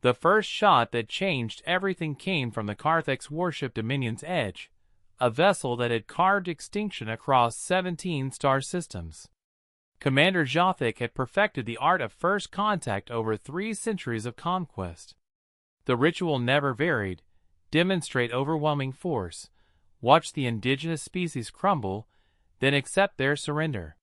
The first shot that changed everything came from the Carthag's warship Dominion's Edge, a vessel that had carved extinction across 17 star systems. Commander Jothic had perfected the art of first contact over 3 centuries of conquest. The ritual never varied: demonstrate overwhelming force, watch the indigenous species crumble, then accept their surrender.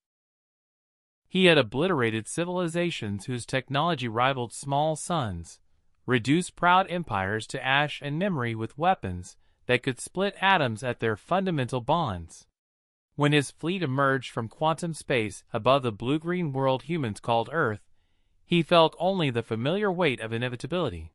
He had obliterated civilizations whose technology rivaled small suns, reduced proud empires to ash and memory with weapons that could split atoms at their fundamental bonds. When his fleet emerged from quantum space above the blue-green world humans called Earth, he felt only the familiar weight of inevitability.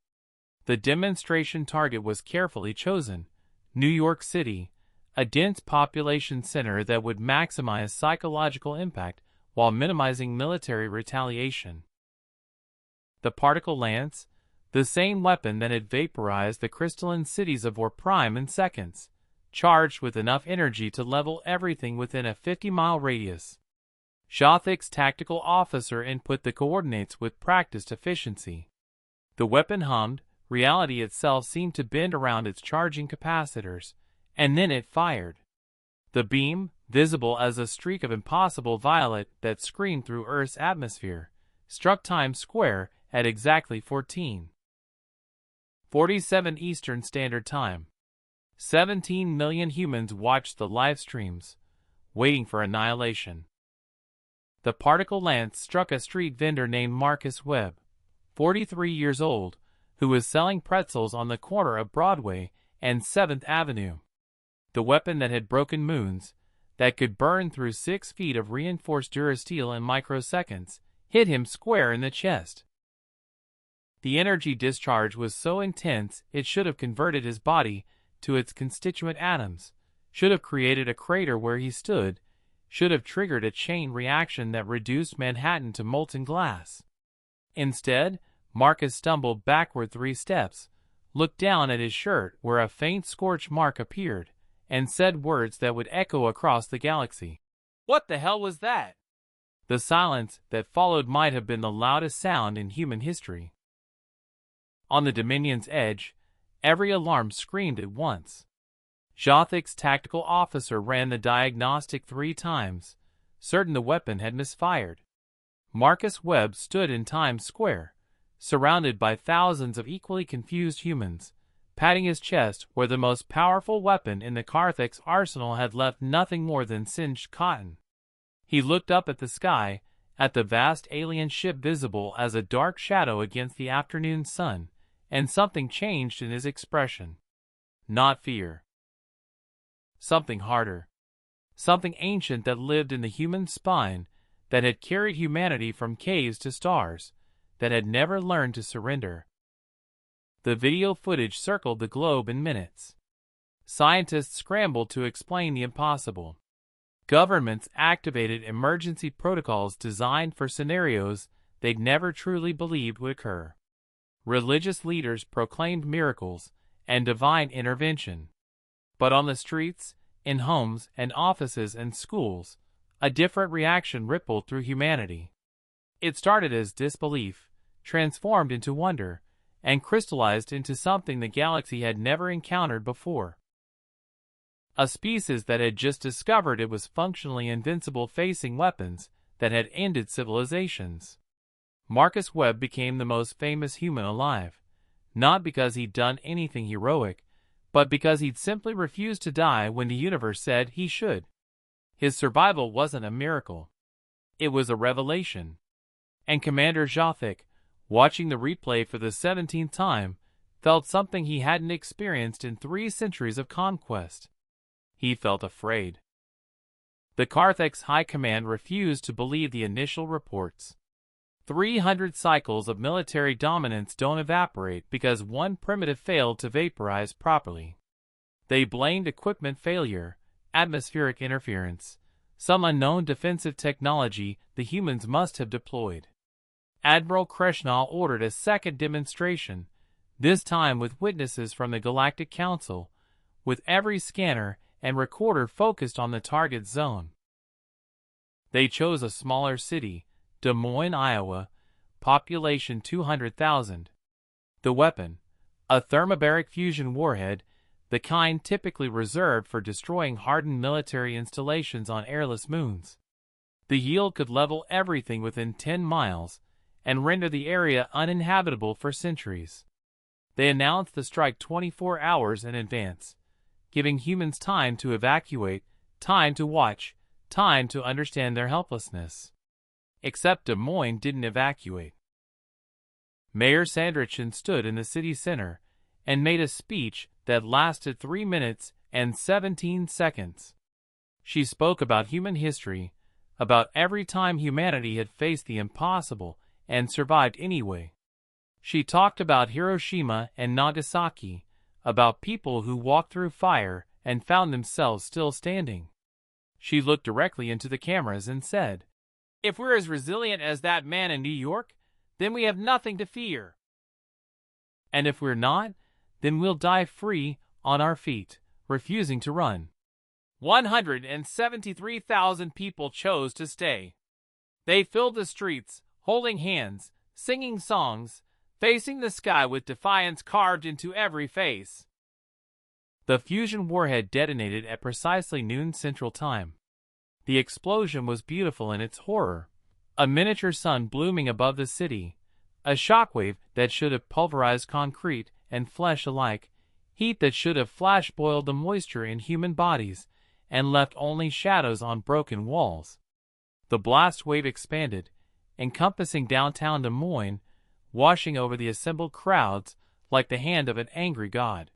The demonstration target was carefully chosen: New York City, a dense population center that would maximize psychological impact while minimizing military retaliation. The particle lance, the same weapon that had vaporized the crystalline cities of War Prime in seconds, charged with enough energy to level everything within a 50-mile radius. Jothic's tactical officer input the coordinates with practiced efficiency. The weapon hummed, reality itself seemed to bend around its charging capacitors, and then it fired. The beam, visible as a streak of impossible violet that screamed through Earth's atmosphere, struck Times Square at exactly 14:47 Eastern Standard Time. 17 million humans watched the live streams, waiting for annihilation. The particle lance struck a street vendor named Marcus Webb, 43 years old, who was selling pretzels on the corner of Broadway and 7th Avenue. The weapon that had broken moons, that could burn through 6 feet of reinforced durasteel in microseconds, hit him square in the chest. The energy discharge was so intense it should have converted his body to its constituent atoms, should have created a crater where he stood, should have triggered a chain reaction that reduced Manhattan to molten glass. Instead, Marcus stumbled backward 3 steps, looked down at his shirt where a faint scorch mark appeared, and said words that would echo across the galaxy. "What the hell was that?" The silence that followed might have been the loudest sound in human history. On the Dominion's Edge, every alarm screamed at once. Jothic's tactical officer ran the diagnostic 3 times, certain the weapon had misfired. Marcus Webb stood in Times Square, surrounded by thousands of equally confused humans, patting his chest where the most powerful weapon in the Carthag's arsenal had left nothing more than singed cotton. He looked up at the sky, at the vast alien ship visible as a dark shadow against the afternoon sun, and something changed in his expression. Not fear. Something harder. Something ancient that lived in the human spine, that had carried humanity from caves to stars, that had never learned to surrender. The video footage circled the globe in minutes. Scientists scrambled to explain the impossible. Governments activated emergency protocols designed for scenarios they'd never truly believed would occur. Religious leaders proclaimed miracles and divine intervention. But on the streets, in homes and offices and schools, a different reaction rippled through humanity. It started as disbelief, transformed into wonder, and crystallized into something the galaxy had never encountered before. A species that had just discovered it was functionally invincible facing weapons that had ended civilizations. Marcus Webb became the most famous human alive, not because he'd done anything heroic, but because he'd simply refused to die when the universe said he should. His survival wasn't a miracle. It was a revelation. And Commander Jothic, watching the replay for the 17th time, felt something he hadn't experienced in 3 centuries of conquest. He felt afraid. The Carthag's high command refused to believe the initial reports. 300 cycles of military dominance don't evaporate because one primitive failed to vaporize properly. They blamed equipment failure, atmospheric interference, some unknown defensive technology the humans must have deployed. Admiral Kreshnal ordered a second demonstration, this time with witnesses from the Galactic Council, with every scanner and recorder focused on the target zone. They chose a smaller city, Des Moines, Iowa, population 200,000. The weapon, a thermobaric fusion warhead, the kind typically reserved for destroying hardened military installations on airless moons. The yield could level everything within 10 miles and render the area uninhabitable for centuries. They announced the strike 24 hours in advance, giving humans time to evacuate, time to watch, time to understand their helplessness. Except Des Moines didn't evacuate. Mayor Sandrichen stood in the city center and made a speech that lasted 3 minutes and 17 seconds. She spoke about human history, about every time humanity had faced the impossible and survived anyway. She talked about Hiroshima and Nagasaki, about people who walked through fire and found themselves still standing. She looked directly into the cameras and said, "If we're as resilient as that man in New York, then we have nothing to fear. And if we're not, then we'll die free, on our feet, refusing to run." 173,000 people chose to stay. They filled the streets, holding hands, singing songs, facing the sky with defiance carved into every face. The fusion warhead detonated at precisely noon Central Time. The explosion was beautiful in its horror, a miniature sun blooming above the city, a shockwave that should have pulverized concrete and flesh alike, heat that should have flash-boiled the moisture in human bodies and left only shadows on broken walls. The blast wave expanded, encompassing downtown Des Moines, washing over the assembled crowds like the hand of an angry god.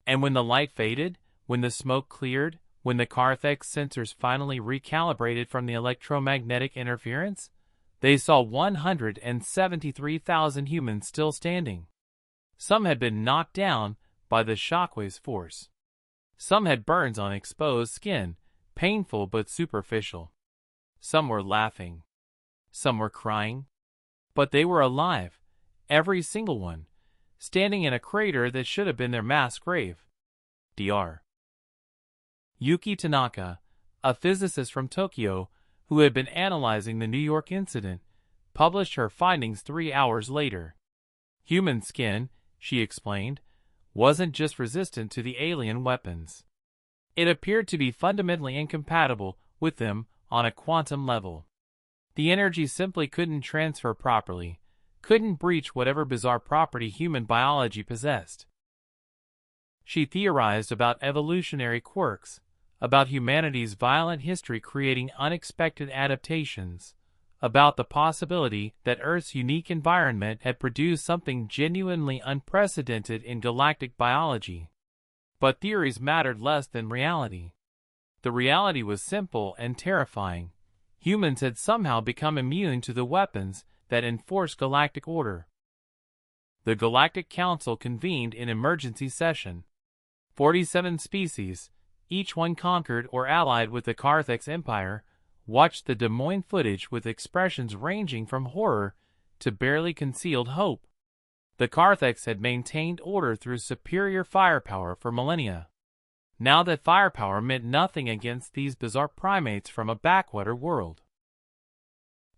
And when the light faded, when the smoke cleared, when the Carthex sensors finally recalibrated from the electromagnetic interference, they saw 173,000 humans still standing. Some had been knocked down by the shockwave's force. Some had burns on exposed skin, painful but superficial. Some were laughing. Some were crying. But they were alive, every single one, standing in a crater that should have been their mass grave. Dr. Yuki Tanaka, a physicist from Tokyo who had been analyzing the New York incident, published her findings 3 hours later. Human skin, she explained, wasn't just resistant to the alien weapons. It appeared to be fundamentally incompatible with them on a quantum level. The energy simply couldn't transfer properly, couldn't breach whatever bizarre property human biology possessed. She theorized about evolutionary quirks, about humanity's violent history creating unexpected adaptations, about the possibility that Earth's unique environment had produced something genuinely unprecedented in galactic biology. But theories mattered less than reality. The reality was simple and terrifying. Humans had somehow become immune to the weapons that enforced galactic order. The Galactic Council convened in emergency session. 47 species, each one conquered or allied with the Carthex Empire, watched the Des Moines footage with expressions ranging from horror to barely concealed hope. The Carthex had maintained order through superior firepower for millennia. Now that firepower meant nothing against these bizarre primates from a backwater world.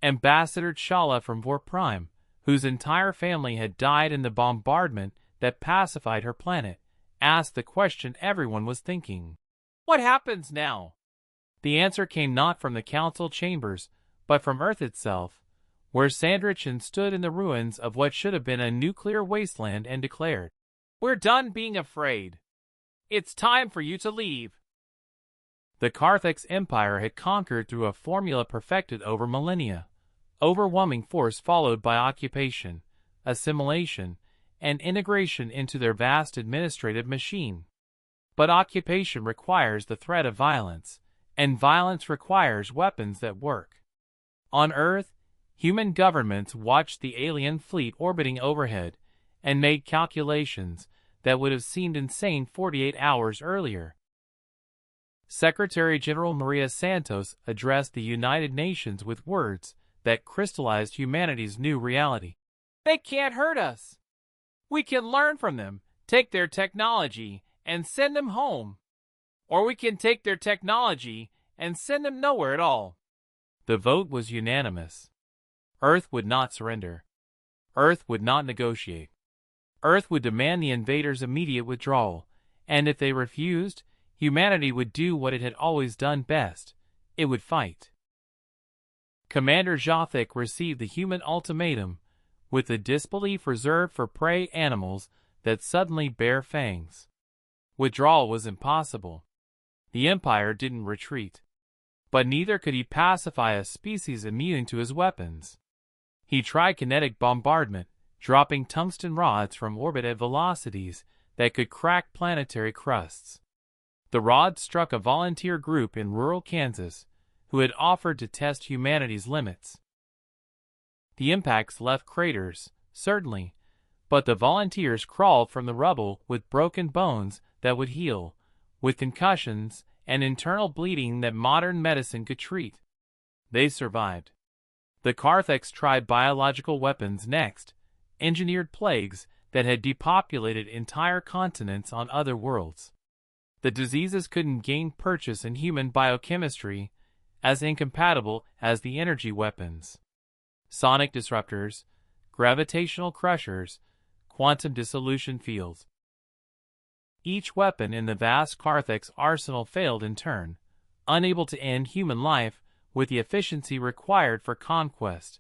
Ambassador Chala from Vor Prime, whose entire family had died in the bombardment that pacified her planet, asked the question everyone was thinking. What happens now? The answer came not from the council chambers, but from Earth itself, where Sandrichen stood in the ruins of what should have been a nuclear wasteland and declared, "We're done being afraid. It's time for you to leave." The Carthex Empire had conquered through a formula perfected over millennia. Overwhelming force followed by occupation, assimilation, and integration into their vast administrative machine. But occupation requires the threat of violence, and violence requires weapons that work. On Earth, human governments watched the alien fleet orbiting overhead and made calculations that would have seemed insane 48 hours earlier. Secretary General Maria Santos addressed the United Nations with words that crystallized humanity's new reality. They can't hurt us. We can learn from them, take their technology, and send them home. Or we can take their technology and send them nowhere at all. The vote was unanimous. Earth would not surrender. Earth would not negotiate. Earth would demand the invaders' immediate withdrawal, and if they refused, humanity would do what it had always done best. It would fight. Commander Jothic received the human ultimatum, with the disbelief reserved for prey animals that suddenly bear fangs. Withdrawal was impossible. The Empire didn't retreat. But neither could he pacify a species immune to his weapons. He tried kinetic bombardment, dropping tungsten rods from orbit at velocities that could crack planetary crusts. The rods struck a volunteer group in rural Kansas who had offered to test humanity's limits. The impacts left craters, certainly, but the volunteers crawled from the rubble with broken bones that would heal, with concussions and internal bleeding that modern medicine could treat. They survived. The Carthax tried biological weapons next, engineered plagues that had depopulated entire continents on other worlds. The diseases couldn't gain purchase in human biochemistry, as incompatible as the energy weapons. Sonic disruptors, gravitational crushers, quantum dissolution fields. Each weapon in the vast Carthax arsenal failed in turn, unable to end human life with the efficiency required for conquest.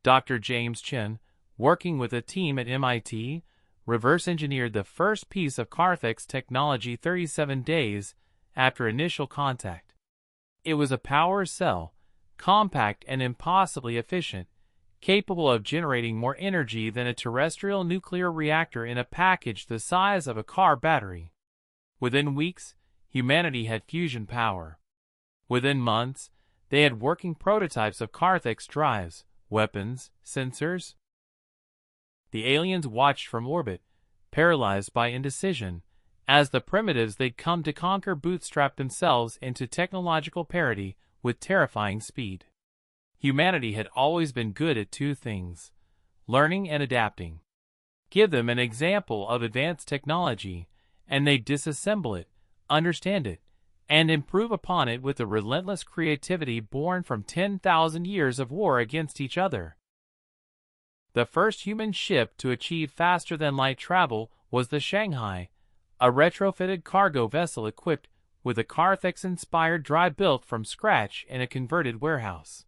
Dr. James Chin, working with a team at MIT, reverse-engineered the first piece of Carthax technology 37 days after initial contact. It was a power cell, compact and impossibly efficient, capable of generating more energy than a terrestrial nuclear reactor in a package the size of a car battery. Within weeks, humanity had fusion power. Within months, they had working prototypes of Carthax drives, weapons, sensors. The aliens watched from orbit, paralyzed by indecision, as the primitives they'd come to conquer bootstrapped themselves into technological parity with terrifying speed. Humanity had always been good at two things: learning and adapting. Give them an example of advanced technology, and they'd disassemble it, understand it, and improve upon it with the relentless creativity born from 10,000 years of war against each other. The first human ship to achieve faster-than-light travel was the Shanghai, a retrofitted cargo vessel equipped with a Carthax-inspired drive built from scratch in a converted warehouse.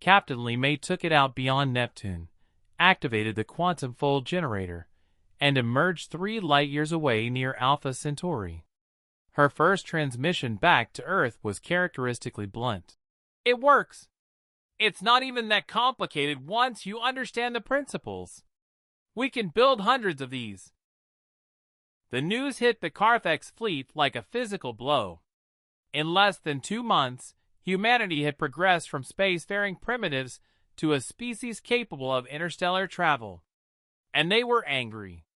Captain Lemay took it out beyond Neptune, activated the quantum fold generator, and emerged 3 light-years away near Alpha Centauri. Her first transmission back to Earth was characteristically blunt. "It works. It's not even that complicated once you understand the principles. We can build hundreds of these." The news hit the Carthax fleet like a physical blow. In less than 2 months, humanity had progressed from spacefaring primitives to a species capable of interstellar travel. And they were angry.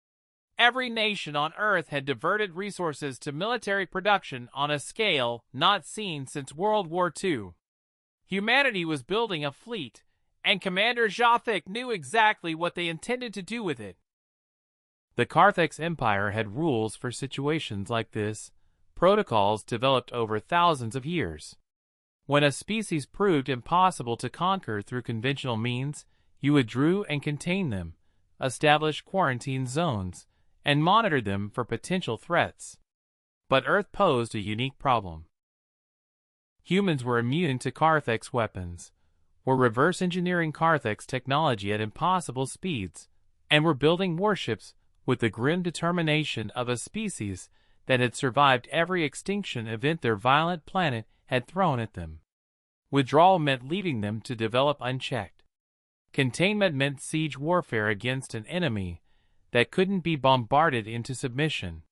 Every nation on Earth had diverted resources to military production on a scale not seen since World War II. Humanity was building a fleet, and Commander Jothic knew exactly what they intended to do with it. The Carthax Empire had rules for situations like this, protocols developed over thousands of years. When a species proved impossible to conquer through conventional means, you withdrew and contained them, established quarantine zones, and monitored them for potential threats. But Earth posed a unique problem. Humans were immune to Carthax weapons, were reverse-engineering Carthax technology at impossible speeds, and were building warships with the grim determination of a species that had survived every extinction event their violent planet had thrown at them. Withdrawal meant leaving them to develop unchecked. Containment meant siege warfare against an enemy that couldn't be bombarded into submission.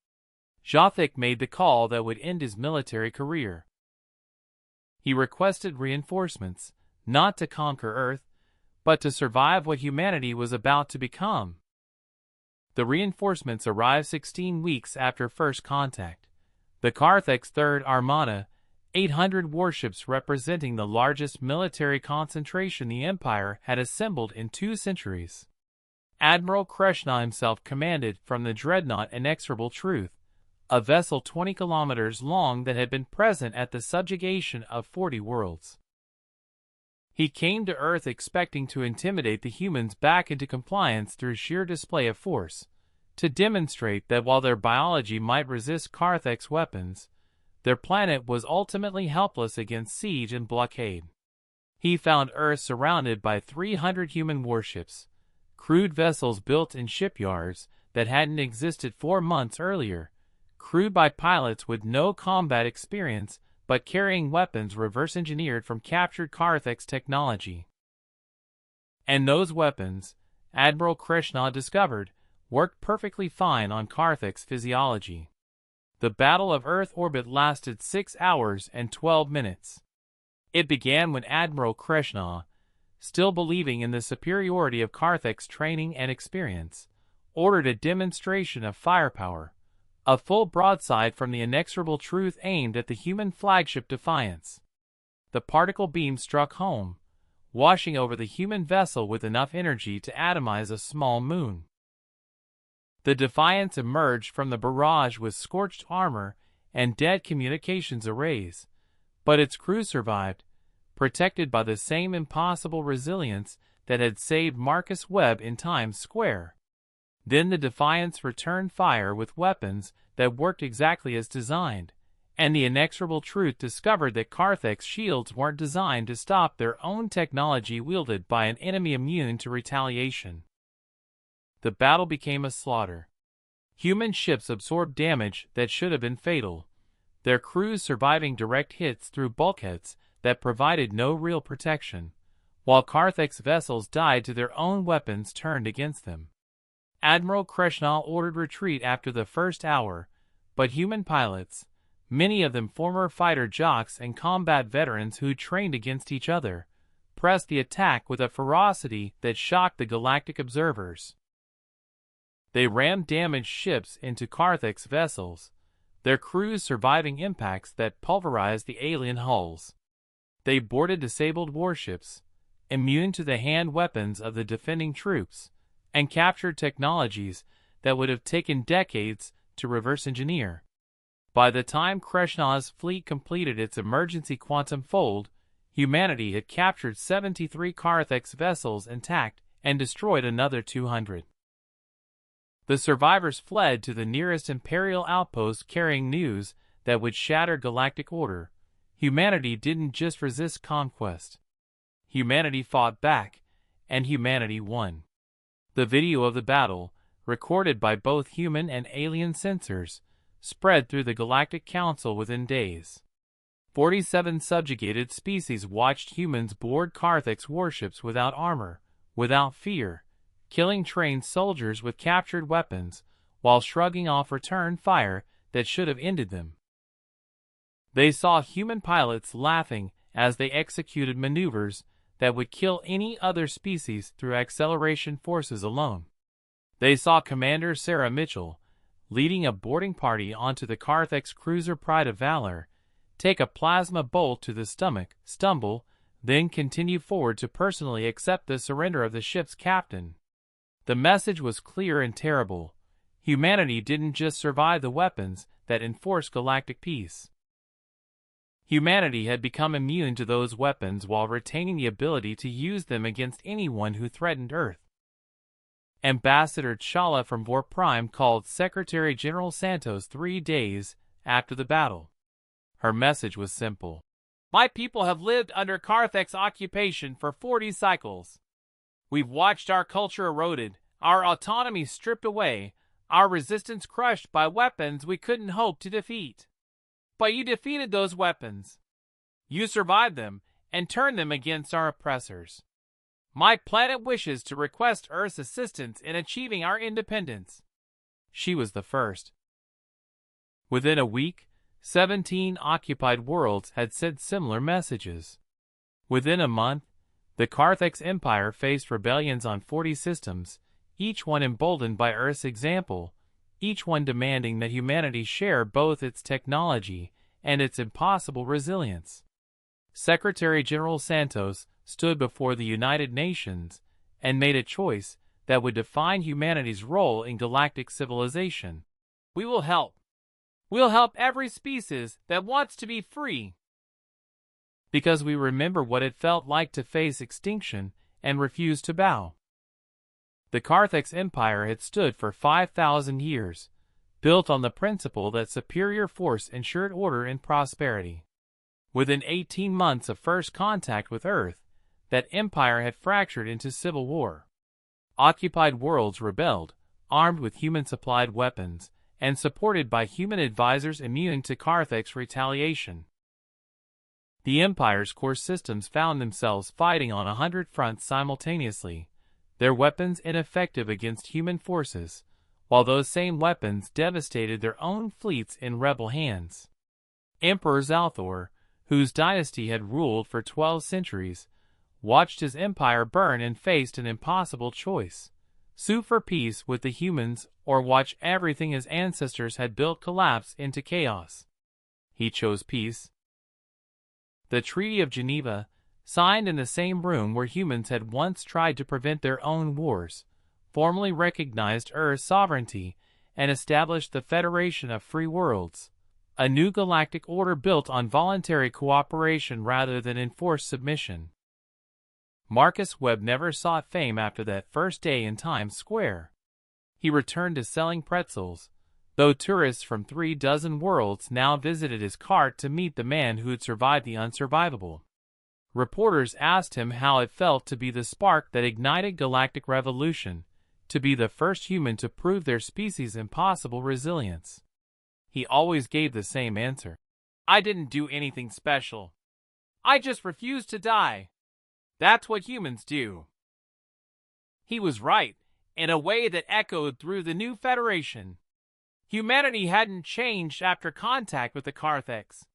Jothic made the call that would end his military career. He requested reinforcements, not to conquer Earth, but to survive what humanity was about to become. The reinforcements arrived 16 weeks after first contact. The Carthax Third Armada, 800 warships representing the largest military concentration the Empire had assembled in 2 centuries. Admiral Kreshna himself commanded from the dreadnought Inexorable Truth, a vessel 20 kilometers long that had been present at the subjugation of 40 worlds. He came to Earth expecting to intimidate the humans back into compliance through sheer display of force, to demonstrate that while their biology might resist Carthag's weapons, their planet was ultimately helpless against siege and blockade. He found Earth surrounded by 300 human warships, crude vessels built in shipyards that hadn't existed 4 months earlier, crewed by pilots with no combat experience but carrying weapons reverse-engineered from captured Carthag's technology. And those weapons, Admiral Krishna discovered, worked perfectly fine on Carthag's physiology. The Battle of Earth orbit lasted 6 hours and 12 minutes. It began when Admiral Krishna, still believing in the superiority of Carthag's training and experience, ordered a demonstration of firepower, a full broadside from the inexorable truth aimed at the human flagship Defiance. The particle beam struck home, washing over the human vessel with enough energy to atomize a small moon. The Defiance emerged from the barrage with scorched armor and dead communications arrays, but its crew survived, protected by the same impossible resilience that had saved Marcus Webb in Times Square. Then the Defiance returned fire with weapons that worked exactly as designed, and the inexorable truth discovered that Carthag's shields weren't designed to stop their own technology wielded by an enemy immune to retaliation. The battle became a slaughter. Human ships absorbed damage that should have been fatal, their crews surviving direct hits through bulkheads that provided no real protection, while Carthag's vessels died to their own weapons turned against them. Admiral Krishna ordered retreat after the first hour, but human pilots, many of them former fighter jocks and combat veterans who trained against each other, pressed the attack with a ferocity that shocked the galactic observers. They rammed damaged ships into Carthag's vessels, their crews surviving impacts that pulverized the alien hulls. They boarded disabled warships, immune to the hand weapons of the defending troops, and captured technologies that would have taken decades to reverse engineer. By the time Krishna's fleet completed its emergency quantum fold, humanity had captured 73 Carthag's vessels intact and destroyed another 200. The survivors fled to the nearest Imperial outpost carrying news that would shatter galactic order. Humanity didn't just resist conquest. Humanity fought back, and humanity won. The video of the battle, recorded by both human and alien sensors, spread through the Galactic Council within days. 47 subjugated species watched humans board Carthag's warships without armor, without fear, killing trained soldiers with captured weapons, while shrugging off return fire that should have ended them. They saw human pilots laughing as they executed maneuvers that would kill any other species through acceleration forces alone. They saw Commander Sarah Mitchell, leading a boarding party onto the Carthag's cruiser Pride of Valor, take a plasma bolt to the stomach, stumble, then continue forward to personally accept the surrender of the ship's captain. The message was clear and terrible. Humanity didn't just survive the weapons that enforced galactic peace. Humanity had become immune to those weapons while retaining the ability to use them against anyone who threatened Earth. Ambassador Chala from Vor Prime called Secretary General Santos 3 days after the battle. Her message was simple. My people have lived under Carthag's occupation for 40 cycles. We've watched our culture eroded, our autonomy stripped away, our resistance crushed by weapons we couldn't hope to defeat. But you defeated those weapons. You survived them and turned them against our oppressors. My planet wishes to request Earth's assistance in achieving our independence. She was the first. Within a week, 17 occupied worlds had sent similar messages. Within a month, the Carthag's empire faced rebellions on 40 systems, each one emboldened by Earth's example, each one demanding that humanity share both its technology and its impossible resilience. Secretary General Santos stood before the United Nations and made a choice that would define humanity's role in galactic civilization. We will help. We'll help every species that wants to be free. because we remember what it felt like to face extinction and refuse to bow. The Carthage Empire had stood for 5,000 years, built on the principle that superior force ensured order and prosperity. Within 18 months of first contact with Earth, that empire had fractured into civil war. Occupied worlds rebelled, armed with human-supplied weapons, and supported by human advisors immune to Carthage's retaliation. The empire's core systems found themselves fighting on 100 fronts simultaneously, their weapons ineffective against human forces, while those same weapons devastated their own fleets in rebel hands. Emperor Zalthor, whose dynasty had ruled for 12 centuries, watched his empire burn and faced an impossible choice: sue for peace with the humans or watch everything his ancestors had built collapse into chaos. He chose peace. The Treaty of Geneva, signed in the same room where humans had once tried to prevent their own wars, formally recognized Earth's sovereignty and established the Federation of Free Worlds, a new galactic order built on voluntary cooperation rather than enforced submission. Marcus Webb never sought fame after that first day in Times Square. He returned to selling pretzels, though tourists from 36 worlds now visited his cart to meet the man who had survived the unsurvivable. Reporters asked him how it felt to be the spark that ignited galactic revolution, to be the first human to prove their species' impossible resilience. He always gave the same answer: "I didn't do anything special. I just refused to die. That's what humans do." He was right, in a way that echoed through the new Federation. Humanity hadn't changed after contact with the Carthages.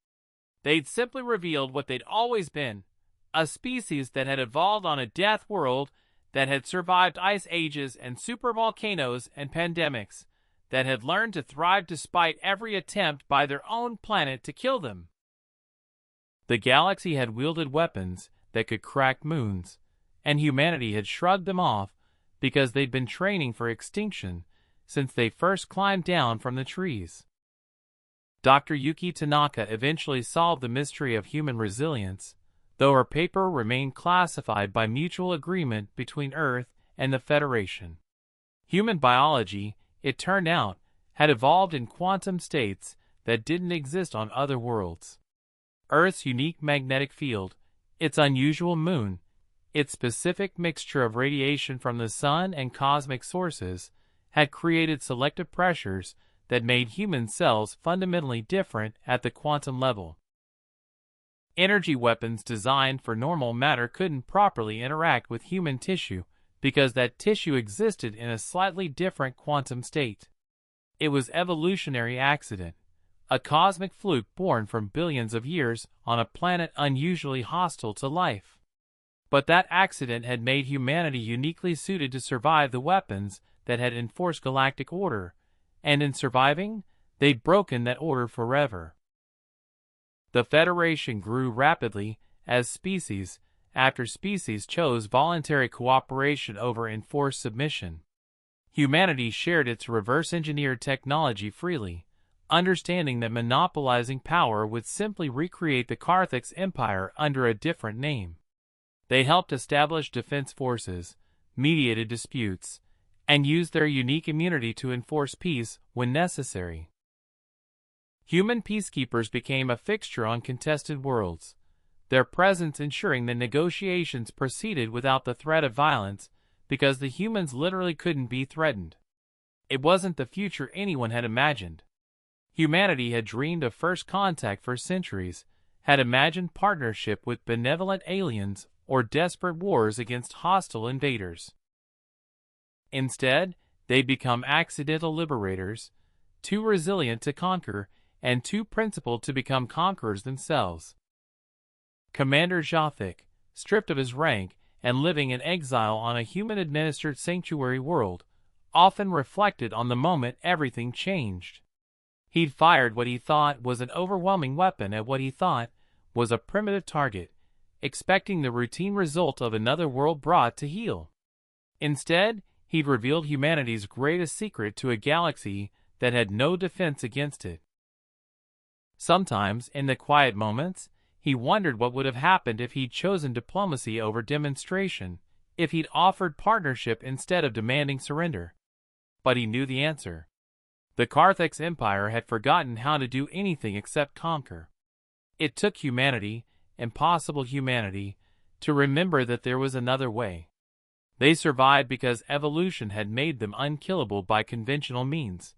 They'd simply revealed what they'd always been: a species that had evolved on a death world, that had survived ice ages and supervolcanoes and pandemics, that had learned to thrive despite every attempt by their own planet to kill them. The galaxy had wielded weapons that could crack moons, and humanity had shrugged them off because they'd been training for extinction since they first climbed down from the trees. Dr. Yuki Tanaka eventually solved the mystery of human resilience, though her paper remained classified by mutual agreement between Earth and the Federation. Human biology, it turned out, had evolved in quantum states that didn't exist on other worlds. Earth's unique magnetic field, its unusual moon, its specific mixture of radiation from the sun and cosmic sources, had created selective pressures that made human cells fundamentally different at the quantum level. Energy weapons designed for normal matter couldn't properly interact with human tissue because that tissue existed in a slightly different quantum state. It was evolutionary accident, a cosmic fluke born from billions of years on a planet unusually hostile to life. But that accident had made humanity uniquely suited to survive the weapons that had enforced galactic order, and in surviving, they'd broken that order forever. The Federation grew rapidly as species after species chose voluntary cooperation over enforced submission. Humanity shared its reverse-engineered technology freely, understanding that monopolizing power would simply recreate the Carthages Empire under a different name. They helped establish defense forces, mediated disputes, and used their unique immunity to enforce peace when necessary. Human peacekeepers became a fixture on contested worlds, their presence ensuring that negotiations proceeded without the threat of violence because the humans literally couldn't be threatened. It wasn't the future anyone had imagined. Humanity had dreamed of first contact for centuries, had imagined partnership with benevolent aliens or desperate wars against hostile invaders. Instead, they'd become accidental liberators, too resilient to conquer and too principled to become conquerors themselves. Commander Jothic, stripped of his rank and living in exile on a human-administered sanctuary world, often reflected on the moment everything changed. He'd fired what he thought was an overwhelming weapon at what he thought was a primitive target, expecting the routine result of another world brought to heel. Instead, he'd revealed humanity's greatest secret to a galaxy that had no defense against it. Sometimes, in the quiet moments, He wondered what would have happened if he'd chosen diplomacy over demonstration, if he'd offered partnership instead of demanding surrender. But he knew the answer. The Carthage Empire had forgotten how to do anything except conquer. It took humanity, impossible humanity, to remember that there was another way. They survived because evolution had made them unkillable by conventional means.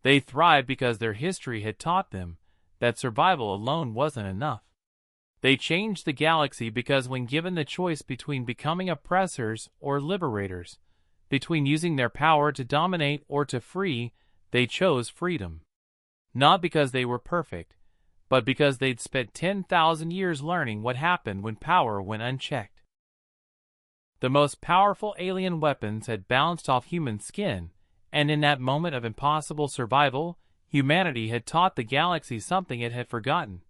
They thrived because their history had taught them that survival alone wasn't enough. They changed the galaxy because when given the choice between becoming oppressors or liberators, between using their power to dominate or to free, they chose freedom. Not because they were perfect, but because they'd spent 10,000 years learning what happened when power went unchecked. The most powerful alien weapons had bounced off human skin, and in that moment of impossible survival, humanity had taught the galaxy something it had forgotten: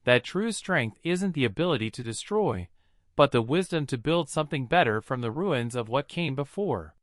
that true strength isn't the ability to destroy, but the wisdom to build something better from the ruins of what came before.